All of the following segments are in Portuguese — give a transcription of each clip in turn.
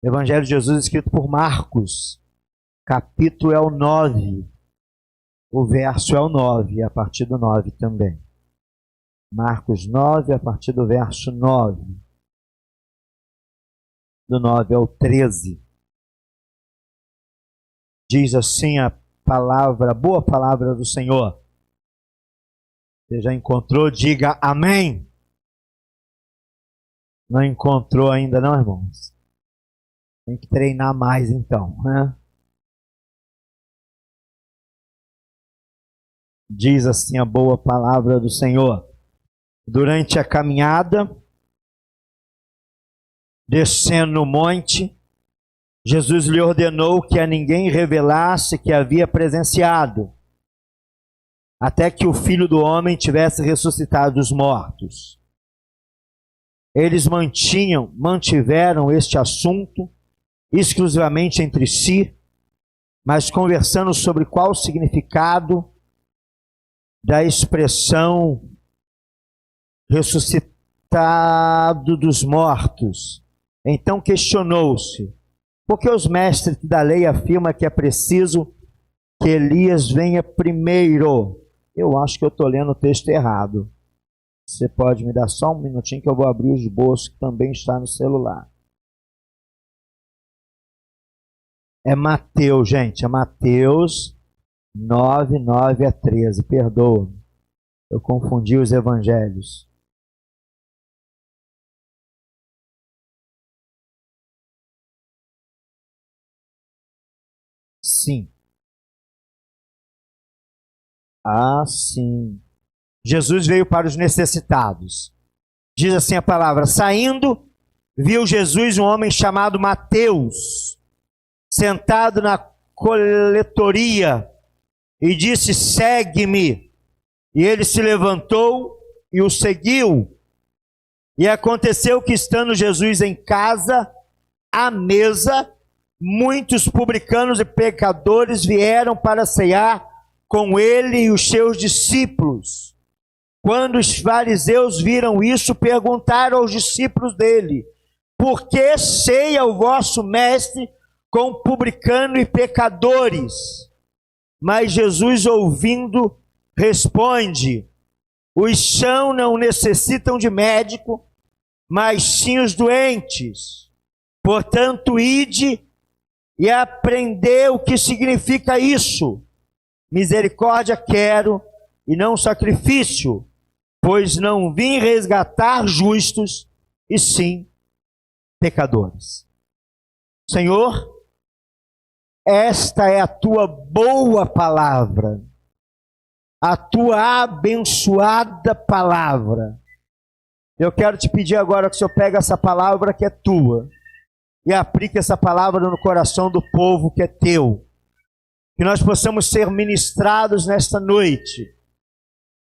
Evangelho de Jesus escrito por Marcos, capítulo é o 9, o verso é o 9, a partir do 9 também. Marcos 9, a partir do verso 9. Do 9 ao 13. Diz assim a palavra, a boa palavra do Senhor. Você já encontrou? Diga amém. Não encontrou ainda não, irmãos? Tem que treinar mais então, né? Diz assim a boa palavra do Senhor. Durante a caminhada, descendo no monte, Jesus lhe ordenou que a ninguém revelasse que havia presenciado, até que o Filho do Homem tivesse ressuscitado dos mortos. Eles mantiveram este assunto exclusivamente entre si, mas conversando sobre qual o significado da expressão ressuscitado dos mortos. Então questionou-se, por que os mestres da lei afirmam que é preciso que Elias venha primeiro? Eu acho que eu estou lendo o texto errado. Você pode me dar só um minutinho que eu vou abrir o esboço que também está no celular. É Mateus, gente, é Mateus 9, 9 a 13, perdoa. Eu confundi os evangelhos. Sim. Sim. Jesus veio para os necessitados. Diz assim a palavra: saindo, viu Jesus um homem chamado Mateus, sentado na coletoria, e disse: segue-me. E ele se levantou e o seguiu. E aconteceu que, estando Jesus em casa, à mesa, muitos publicanos e pecadores vieram para cear com ele e os seus discípulos. Quando os fariseus viram isso, perguntaram aos discípulos dele: por que ceia o vosso mestre com publicano e pecadores? Mas Jesus, ouvindo, responde: os sãos não necessitam de médico, mas sim os doentes. Portanto, ide e aprendei o que significa isso. Misericórdia quero e não sacrifício, pois não vim resgatar justos, e sim pecadores. Senhor, esta é a tua boa palavra, a tua abençoada palavra. Eu quero te pedir agora que o Senhor pegue essa palavra que é tua e aplique essa palavra no coração do povo que é teu. Que nós possamos ser ministrados nesta noite,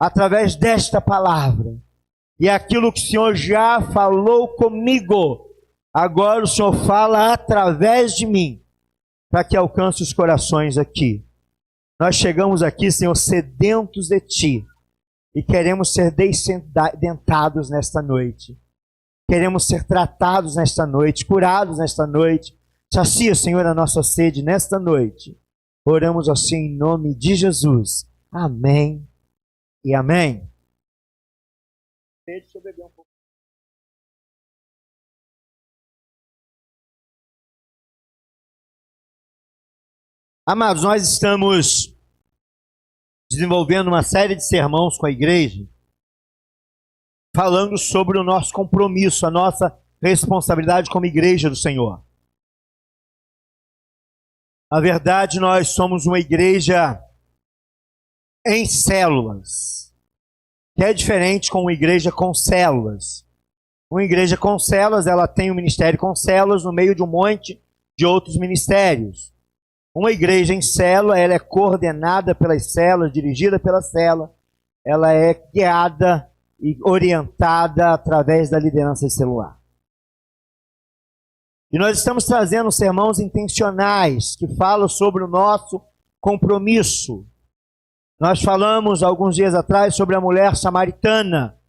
através desta palavra. E aquilo que o Senhor já falou comigo, agora o Senhor fala através de mim, para que alcance os corações aqui. Nós chegamos aqui, Senhor, sedentos de Ti, e queremos ser descendentados nesta noite. Queremos ser tratados nesta noite, curados nesta noite. Sacia, Senhor, a nossa sede nesta noite. Oramos assim em nome de Jesus. Amém e amém. Deixa eu beber um pouco. Amados, nós estamos desenvolvendo uma série de sermões com a igreja, falando sobre o nosso compromisso, a nossa responsabilidade como igreja do Senhor. Na verdade, nós somos uma igreja em células, que é diferente com uma igreja com células. Uma igreja com células, ela tem um ministério com células no meio de um monte de outros ministérios. Uma igreja em célula, ela é coordenada pelas células, dirigida pela célula, ela é guiada e orientada através da liderança celular. E nós estamos trazendo sermões intencionais que falam sobre o nosso compromisso. Nós falamos alguns dias atrás sobre a mulher samaritana.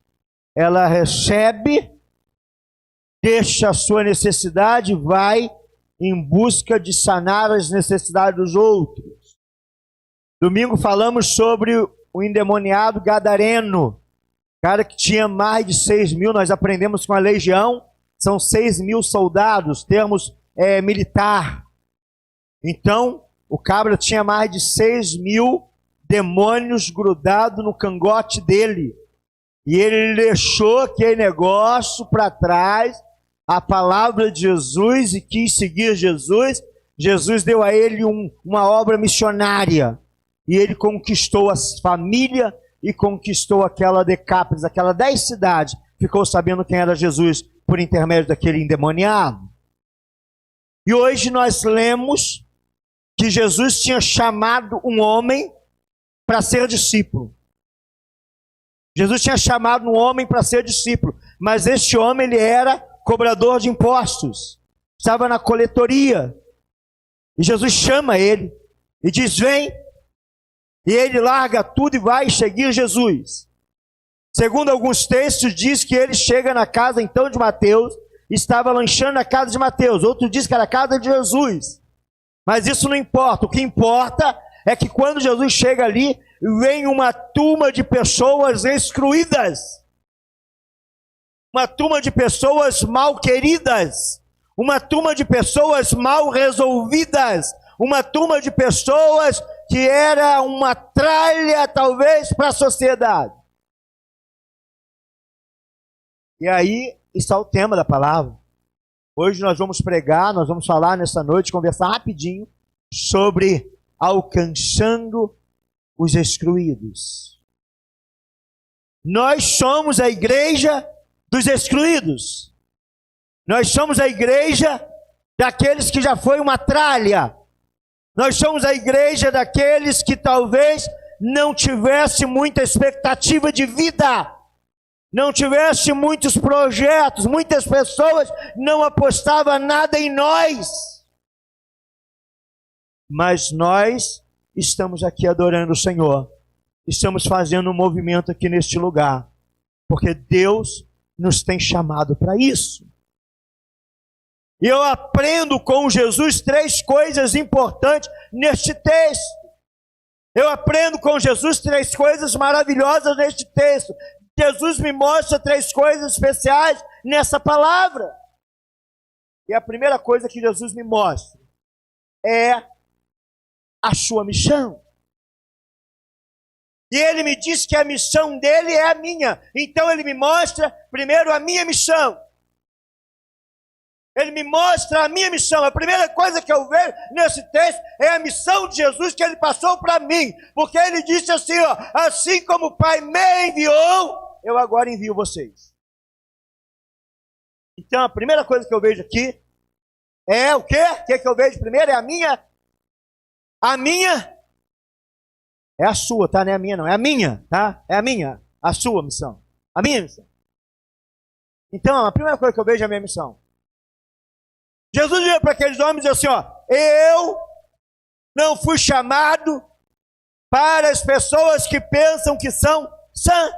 Ela recebe, deixa a sua necessidade, vai em busca de sanar as necessidades dos outros. Domingo falamos sobre o endemoniado gadareno, cara que tinha mais de 6.000, nós aprendemos com a legião, são 6.000 soldados, termos militar. Então, o cabra tinha mais de 6.000 demônios grudados no cangote dele. E ele deixou aquele negócio para trás, a palavra de Jesus, e quis seguir Jesus. Jesus deu a ele uma obra missionária. E ele conquistou a família e conquistou aquela Decápolis, aquela 10 cidades. Ficou sabendo quem era Jesus por intermédio daquele endemoniado. E hoje nós lemos que Jesus tinha chamado um homem para ser discípulo. Jesus tinha chamado um homem para ser discípulo, mas este homem ele era cobrador de impostos, estava na coletoria. E Jesus chama ele e diz: vem. E ele larga tudo e vai seguir Jesus. Segundo alguns textos, diz que ele chega na casa então de Mateus, estava lanchando na casa de Mateus. Outro diz que era a casa de Jesus. Mas isso não importa. O que importa é que quando Jesus chega ali, vem uma turma de pessoas excluídas. Uma turma de pessoas mal queridas. Uma turma de pessoas mal resolvidas. Uma turma de pessoas que era uma tralha, talvez, para a sociedade. E aí está o tema da palavra. Hoje nós vamos pregar, nós vamos falar nessa noite, conversar rapidinho sobre alcançando os excluídos. Nós somos a igreja dos excluídos. Nós somos a igreja daqueles que já foi uma tralha. Nós somos a igreja daqueles que talvez não tivesse muita expectativa de vida, não tivesse muitos projetos, muitas pessoas não apostavam nada em nós. Mas nós estamos aqui adorando o Senhor, estamos fazendo um movimento aqui neste lugar, porque Deus nos tem chamado para isso. E eu aprendo com Jesus 3 coisas importantes neste texto. Eu aprendo com Jesus 3 coisas maravilhosas neste texto. Jesus me mostra 3 coisas especiais nessa palavra. E a primeira coisa que Jesus me mostra é a sua missão. E ele me diz que a missão dele é a minha. Então ele me mostra primeiro a minha missão. Ele me mostra a minha missão. A primeira coisa que eu vejo nesse texto é a missão de Jesus que ele passou para mim. Porque ele disse assim, ó, assim como o Pai me enviou, eu agora envio vocês. Então a primeira coisa que eu vejo aqui é o quê? O que eu vejo primeiro? É a minha. A minha é a sua, tá? Não é a minha não, é a minha, tá? É a minha, a sua missão. A minha missão. Então a primeira coisa que eu vejo é a minha missão. Jesus veio para aqueles homens e disse assim, ó, eu não fui chamado para as pessoas que pensam que são sãs.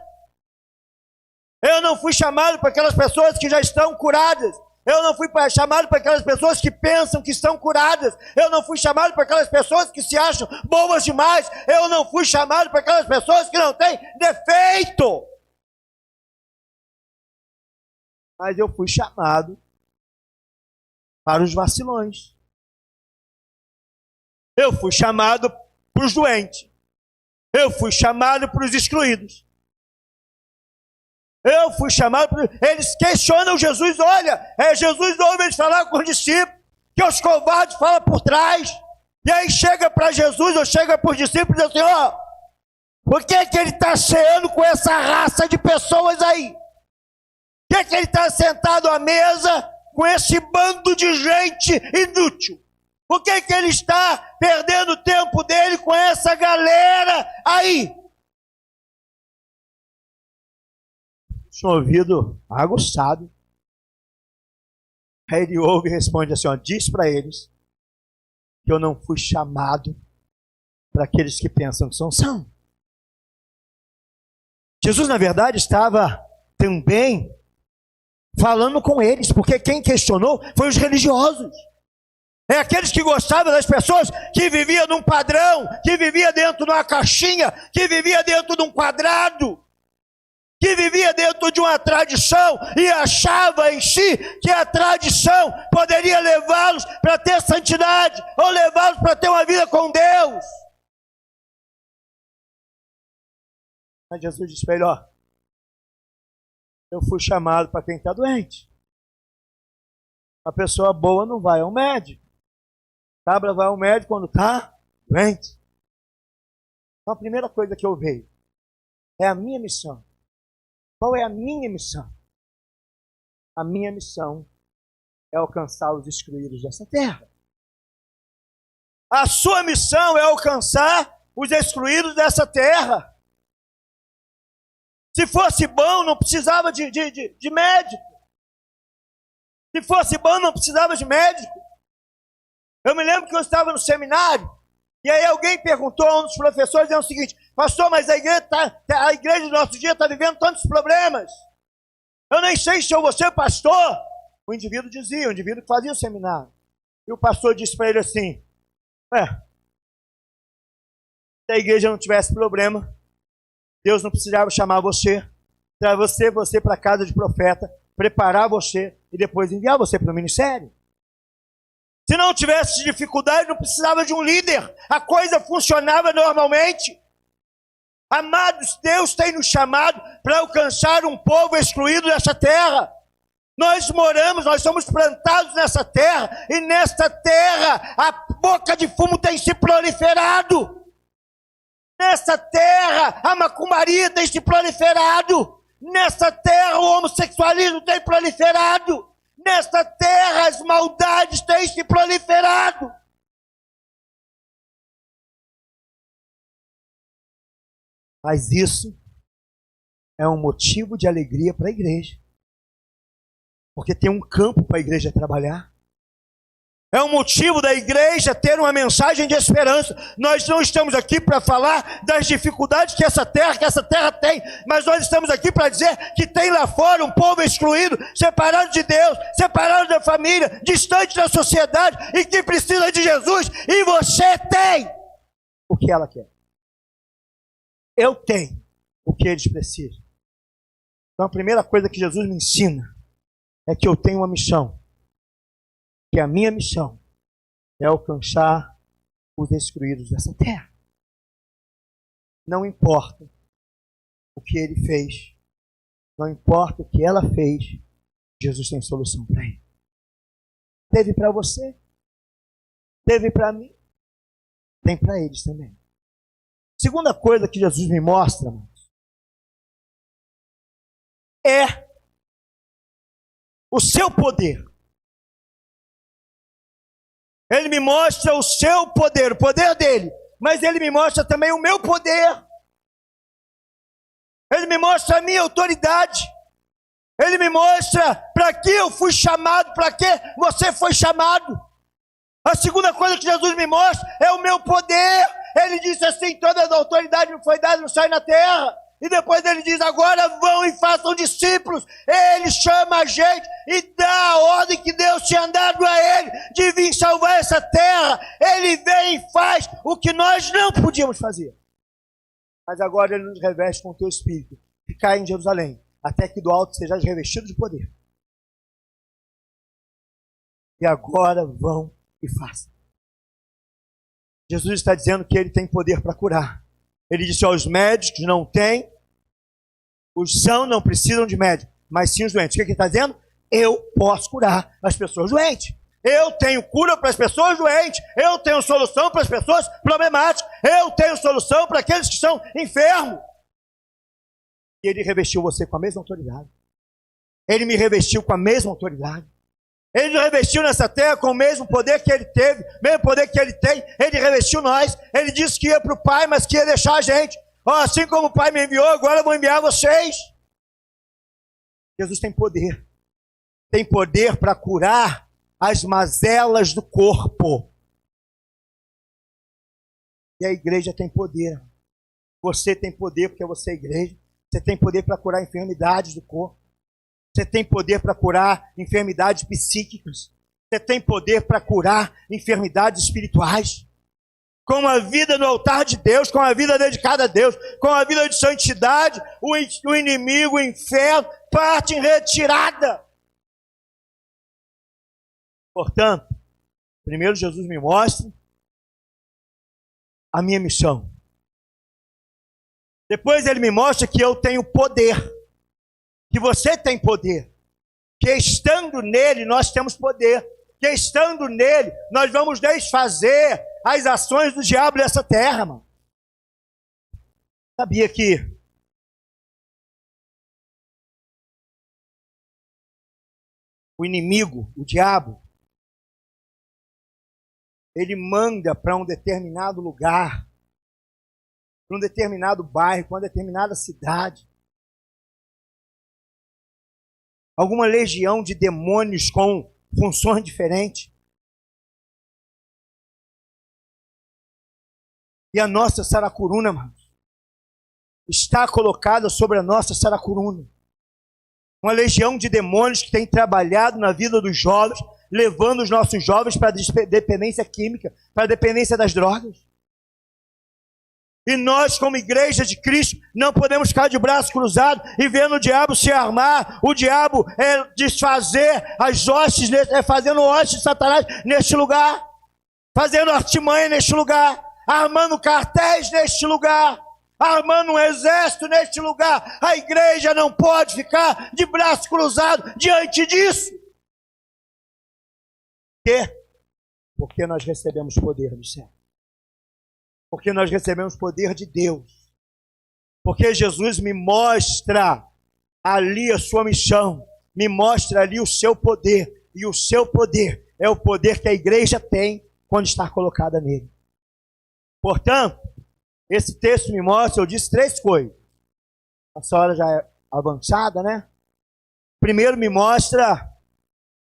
Eu não fui chamado para aquelas pessoas que já estão curadas. Eu não fui chamado para aquelas pessoas que pensam que estão curadas. Eu não fui chamado para aquelas pessoas que se acham boas demais. Eu não fui chamado para aquelas pessoas que não têm defeito. Mas eu fui chamado para os vacilões. Eu fui chamado para os doentes. Eu fui chamado para os excluídos. Eu fui chamado para... Eles questionam Jesus, olha, Jesus ouve eles falar com os discípulos, que os covardes falam por trás. E aí chega para Jesus, ou chega para os discípulos e diz assim, ó, por que ele está ceando com essa raça de pessoas aí? Por que ele está sentado à mesa com esse bando de gente inútil? Por que ele está perdendo o tempo dele com essa galera aí? Tinha ouvido aguçado. Aí ele ouve e responde assim, ó, diz para eles que eu não fui chamado para aqueles que pensam que são. Jesus, na verdade, estava também falando com eles, porque quem questionou foi os religiosos. É aqueles que gostavam das pessoas que viviam num padrão, que vivia dentro de uma caixinha, que vivia dentro de um quadrado, que vivia dentro de uma tradição e achava em si que a tradição poderia levá-los para ter santidade ou levá-los para ter uma vida com Deus. Mas Jesus disse para ele, ó, eu fui chamado para quem está doente. A pessoa boa não vai ao médico. Cabra vai ao médico quando está doente. Então a primeira coisa que eu vejo é a minha missão. Qual é a minha missão? A minha missão é alcançar os excluídos dessa terra. A sua missão é alcançar os excluídos dessa terra. Se fosse bom, não precisava de médico. Se fosse bom, não precisava de médico. Eu me lembro que eu estava no seminário, e aí alguém perguntou a um dos professores, dizendo o seguinte, pastor, mas a igreja do nosso dia está vivendo tantos problemas. Eu nem sei se eu vou ser pastor. O indivíduo dizia, o indivíduo que fazia o seminário. E o pastor disse para ele assim, se a igreja não tivesse problema, Deus não precisava chamar você, trazer você para a casa de profeta, preparar você e depois enviar você para o ministério. Se não tivesse dificuldade, não precisava de um líder. A coisa funcionava normalmente. Amados, Deus tem nos chamado para alcançar um povo excluído dessa terra. Nós somos plantados nessa terra, e nesta terra a boca de fumo tem se proliferado. Nessa terra, a macumbaria tem se proliferado. Nessa terra, o homossexualismo tem proliferado. Nesta terra, as maldades têm se proliferado. Mas isso é um motivo de alegria para a igreja. Porque tem um campo para a igreja trabalhar. É um motivo da igreja ter uma mensagem de esperança. Nós não estamos aqui para falar das dificuldades que essa terra tem, mas nós estamos aqui para dizer que tem lá fora um povo excluído, separado de Deus, separado da família, distante da sociedade e que precisa de Jesus. E você tem o que ela quer. Eu tenho o que eles precisam. Então a primeira coisa que Jesus me ensina é que eu tenho uma missão. Que a minha missão é alcançar os excluídos dessa terra. Não importa o que ele fez, não importa o que ela fez, Jesus tem solução para ele. Teve para você, teve para mim, tem para eles também. Segunda coisa que Jesus me mostra, irmãos, é o seu poder. Ele me mostra o seu poder, o poder dele, mas ele me mostra também o meu poder. Ele me mostra a minha autoridade. Ele me mostra para que eu fui chamado, para que você foi chamado. A segunda coisa que Jesus me mostra é o meu poder. Ele disse assim, toda a autoridade me foi dada no céu e na terra. E depois ele diz, agora vão e façam discípulos. Ele chama a gente e dá a ordem que Deus tinha dado a ele de vir salvar essa terra. Ele vem e faz o que nós não podíamos fazer. Mas agora ele nos reveste com o teu espírito. Ficar em Jerusalém, até que do alto sejais revestido de poder. E agora vão e façam. Jesus está dizendo que ele tem poder para curar. Ele disse aos médicos, não tem, os sãos não precisam de médico, mas sim os doentes. O que ele está dizendo? Eu posso curar as pessoas doentes. Eu tenho cura para as pessoas doentes. Eu tenho solução para as pessoas problemáticas. Eu tenho solução para aqueles que são enfermos. E ele revestiu você com a mesma autoridade. Ele me revestiu com a mesma autoridade. Ele nos revestiu nessa terra com o mesmo poder que ele teve, mesmo poder que ele tem. Ele revestiu nós. Ele disse que ia para o Pai, mas que ia deixar a gente. Assim como o Pai me enviou, agora eu vou enviar vocês. Jesus tem poder. Tem poder para curar as mazelas do corpo. E a igreja tem poder. Você tem poder porque você é igreja. Você tem poder para curar enfermidades do corpo. Você tem poder para curar enfermidades psíquicas. Você tem poder para curar enfermidades espirituais. Com a vida no altar de Deus, com a vida dedicada a Deus, com a vida de santidade, o inimigo, o inferno, parte em retirada. Portanto, primeiro Jesus me mostra a minha missão. Depois ele me mostra que eu tenho poder, que você tem poder, que estando nele nós temos poder, que estando nele nós vamos desfazer as ações do diabo nessa terra, mano. Sabia que o inimigo, o diabo, ele manda para um determinado lugar, para um determinado bairro, para uma determinada cidade, alguma legião de demônios com funções diferentes. E a nossa Saracuruna, irmãos, está colocada sobre a nossa Saracuruna. Uma legião de demônios que tem trabalhado na vida dos jovens, levando os nossos jovens para a dependência química, para a dependência das drogas. E nós, como igreja de Cristo, não podemos ficar de braço cruzado e vendo o diabo se armar, o diabo desfazer as hostes, fazendo hostes de Satanás neste lugar, fazendo artimanha neste lugar, armando cartéis neste lugar, armando um exército neste lugar. A igreja não pode ficar de braço cruzado diante disso. Por quê? Porque nós recebemos poder do céu. Porque nós recebemos poder de Deus. Porque Jesus me mostra ali a sua missão, me mostra ali o seu poder. E o seu poder é o poder que a igreja tem quando está colocada nele. Portanto, esse texto me mostra, eu disse 3 coisas. Essa hora já é avançada, né? Primeiro me mostra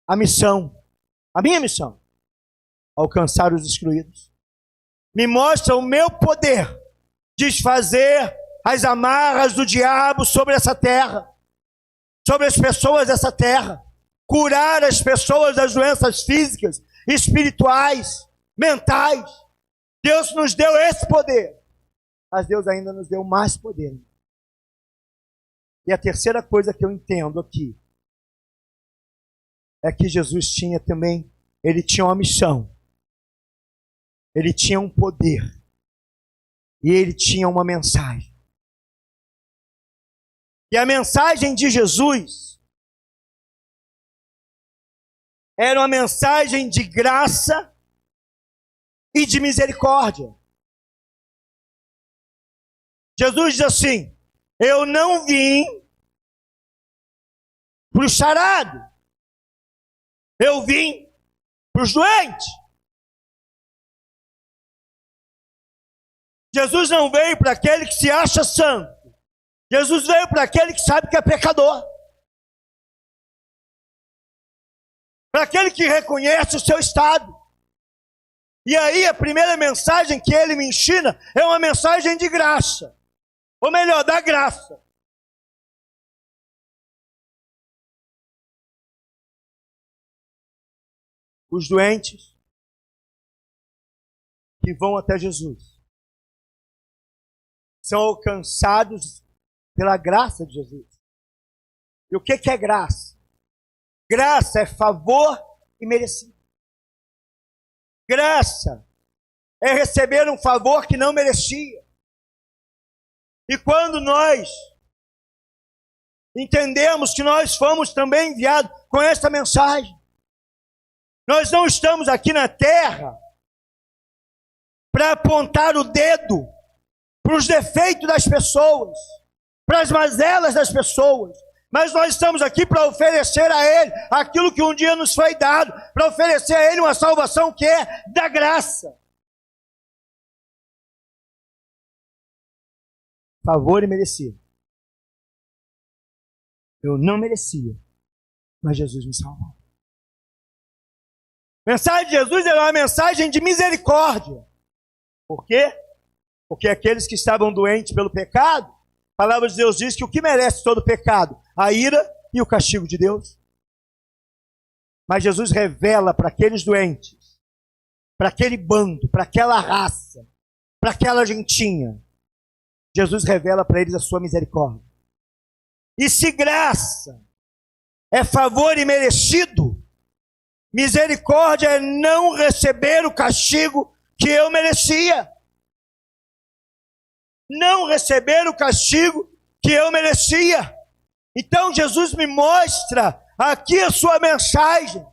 a missão, a minha missão, alcançar os excluídos. Me mostra o meu poder, desfazer as amarras do diabo sobre essa terra, sobre as pessoas dessa terra, curar as pessoas das doenças físicas, espirituais, mentais. Deus nos deu esse poder, mas Deus ainda nos deu mais poder. E a terceira coisa que eu entendo aqui é que Jesus tinha também, ele tinha uma missão, ele tinha um poder e ele tinha uma mensagem. E a mensagem de Jesus era uma mensagem de graça e de misericórdia. Jesus diz assim: eu não vim para o charado, eu vim para os doentes. Jesus não veio para aquele que se acha santo. Jesus veio para aquele que sabe que é pecador. Para aquele que reconhece o seu estado. E aí a primeira mensagem que ele me ensina é uma mensagem de graça. Ou melhor, da graça. Os doentes que vão até Jesus são alcançados pela graça de Jesus. E o que é graça? Graça é favor imerecido. Graça é receber um favor que não merecia. E quando nós entendemos que nós fomos também enviados com esta mensagem, nós não estamos aqui na terra para apontar o dedo para os defeitos das pessoas, para as mazelas das pessoas, mas nós estamos aqui para oferecer a Ele aquilo que um dia nos foi dado, para oferecer a Ele uma salvação que é da graça. Favor imerecido. Eu não merecia, mas Jesus me salvou. A mensagem de Jesus era uma mensagem de misericórdia. Por quê? Porque aqueles que estavam doentes pelo pecado, a palavra de Deus diz que o que merece todo pecado? A ira e o castigo de Deus. Mas Jesus revela para aqueles doentes, para aquele bando, para aquela raça, para aquela gentinha, Jesus revela para eles a sua misericórdia. E se graça é favor imerecido, misericórdia é não receber o castigo que eu merecia. Não receber o castigo que eu merecia. Então Jesus me mostra aqui a sua mensagem.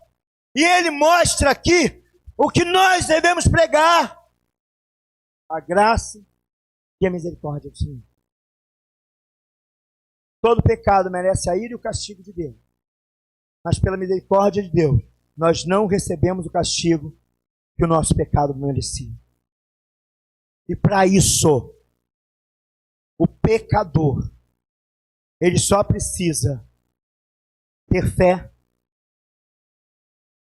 E ele mostra aqui o que nós devemos pregar. A graça e a misericórdia do Senhor. Todo pecado merece a ira e o castigo de Deus. Mas pela misericórdia de Deus, nós não recebemos o castigo que o nosso pecado merecia. E para isso, o pecador, ele só precisa ter fé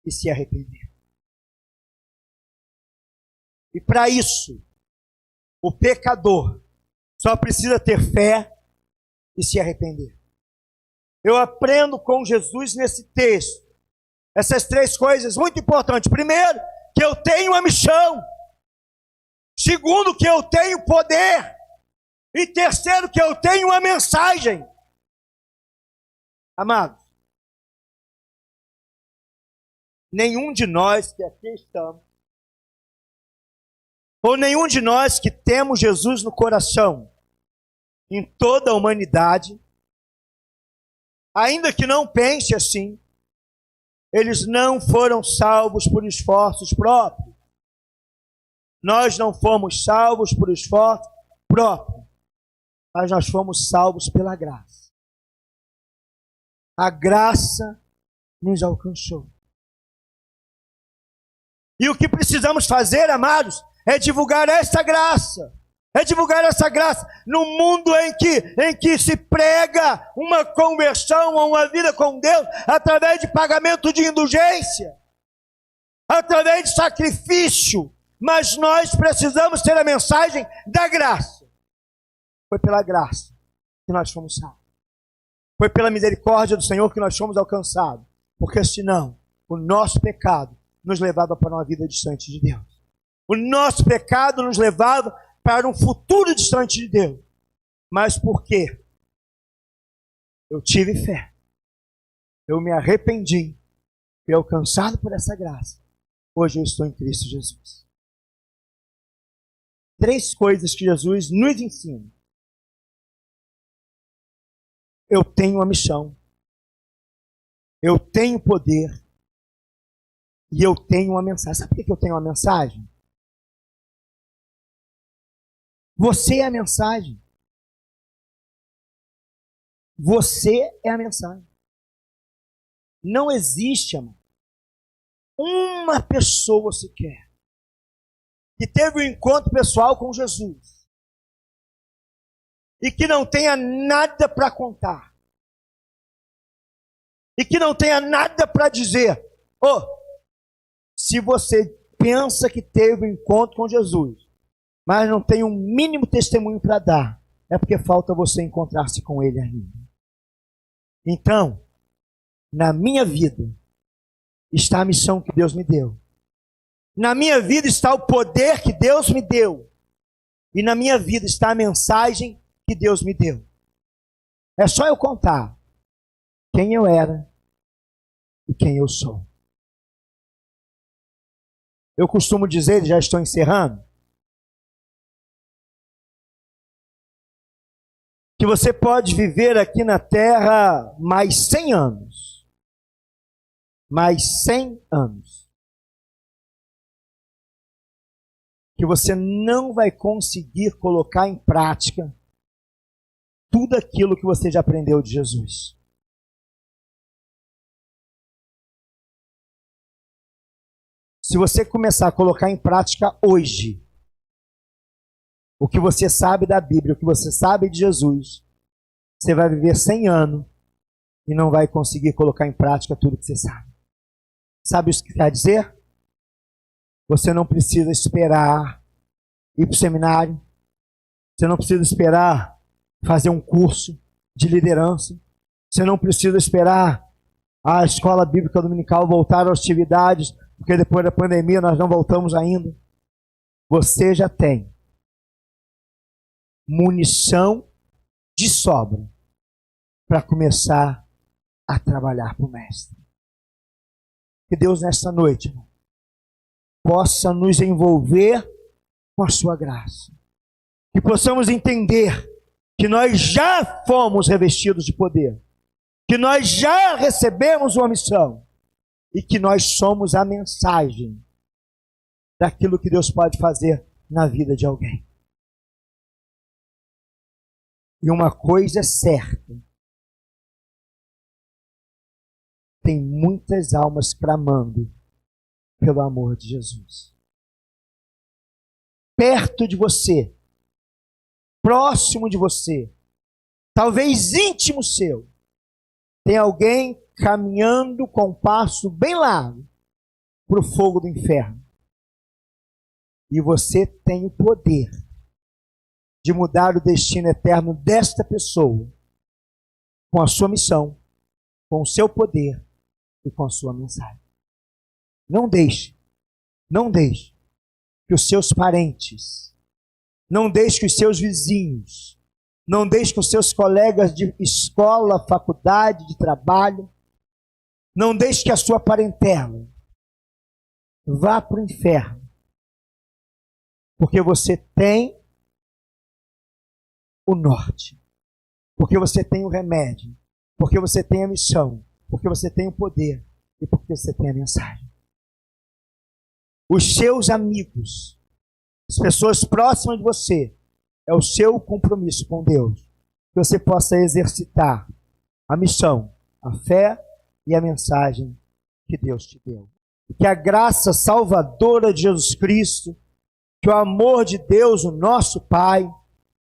e se arrepender. E para isso, o pecador só precisa ter fé e se arrepender. Eu aprendo com Jesus nesse texto essas três coisas muito importantes. Primeiro, que eu tenho uma missão. Segundo, que eu tenho poder. E terceiro, que eu tenho uma mensagem. Amados, nenhum de nós que aqui estamos, ou nenhum de nós que temos Jesus no coração, em toda a humanidade, ainda que não pense assim, eles não foram salvos por esforços próprios. Nós não fomos salvos por esforço próprio, mas nós fomos salvos pela graça. A graça nos alcançou. E o que precisamos fazer, amados, é divulgar essa graça. É divulgar essa graça no mundo em que se prega uma conversão a uma vida com Deus através de pagamento de indulgência, através de sacrifício. Mas nós precisamos ter a mensagem da graça. Foi pela graça que nós fomos salvos. Foi pela misericórdia do Senhor que nós fomos alcançados. Porque senão, o nosso pecado nos levava para uma vida distante de Deus. O nosso pecado nos levava para um futuro distante de Deus. Mas por quê? Eu tive fé. Eu me arrependi. Fui alcançado por essa graça. Hoje eu estou em Cristo Jesus. Três coisas que Jesus nos ensina. Eu tenho uma missão. Eu tenho poder. E eu tenho uma mensagem. Sabe por que eu tenho uma mensagem? Você é a mensagem. Você é a mensagem. Não existe, amor, uma pessoa sequer que teve um encontro pessoal com Jesus e que não tenha nada para contar e que não tenha nada para dizer. Se você pensa que teve um encontro com Jesus, mas não tem um mínimo testemunho para dar, é porque falta você encontrar-se com Ele ainda. Então, na minha vida está a missão que Deus me deu. Na minha vida está o poder que Deus me deu. E na minha vida está a mensagem que Deus me deu. É só eu contar quem eu era e quem eu sou. Eu costumo dizer, já estou encerrando, que você pode viver aqui na terra mais 100 anos. Mais 100 anos. Que você não vai conseguir colocar em prática tudo aquilo que você já aprendeu de Jesus. Se você começar a colocar em prática hoje o que você sabe da Bíblia, o que você sabe de Jesus, você vai viver 100 anos e não vai conseguir colocar em prática tudo que você sabe. Sabe o que quer dizer? Você não precisa esperar ir para o seminário. Você não precisa esperar fazer um curso de liderança. Você não precisa esperar A escola bíblica dominical voltar às atividades, porque depois da pandemia nós não voltamos ainda. Você já tem munição de sobra para começar a trabalhar para o Mestre. Que Deus nesta noite, irmão, possa nos envolver com a sua graça. Que possamos entender que nós já fomos revestidos de poder, que nós já recebemos uma missão e que nós somos a mensagem daquilo que Deus pode fazer na vida de alguém. E uma coisa é certa: tem muitas almas clamando pelo amor de Jesus. Perto de você, próximo de você, talvez íntimo seu, tem alguém caminhando com um passo bem largo para o fogo do inferno. E você tem o poder de mudar o destino eterno desta pessoa com a sua missão, com o seu poder e com a sua mensagem. Não deixe que os seus parentes, não deixe que os seus vizinhos, não deixe que os seus colegas de escola, faculdade, de trabalho, não deixe que a sua parentela vá para o inferno, porque você tem o norte, porque você tem o remédio, porque você tem a missão, porque você tem o poder e porque você tem a mensagem. Os seus amigos, as pessoas próximas de você, é o seu compromisso com Deus, que você possa exercitar a missão, a fé e a mensagem que Deus te deu. E que a graça salvadora de Jesus Cristo, que o amor de Deus, o nosso Pai,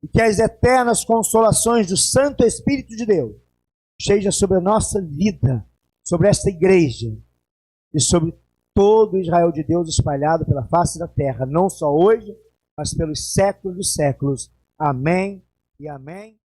e que as eternas consolações do Santo Espírito de Deus esteja sobre a nossa vida, sobre esta igreja e sobre todo o Israel de Deus espalhado pela face da terra, não só hoje, mas pelos séculos dos séculos. Amém e amém.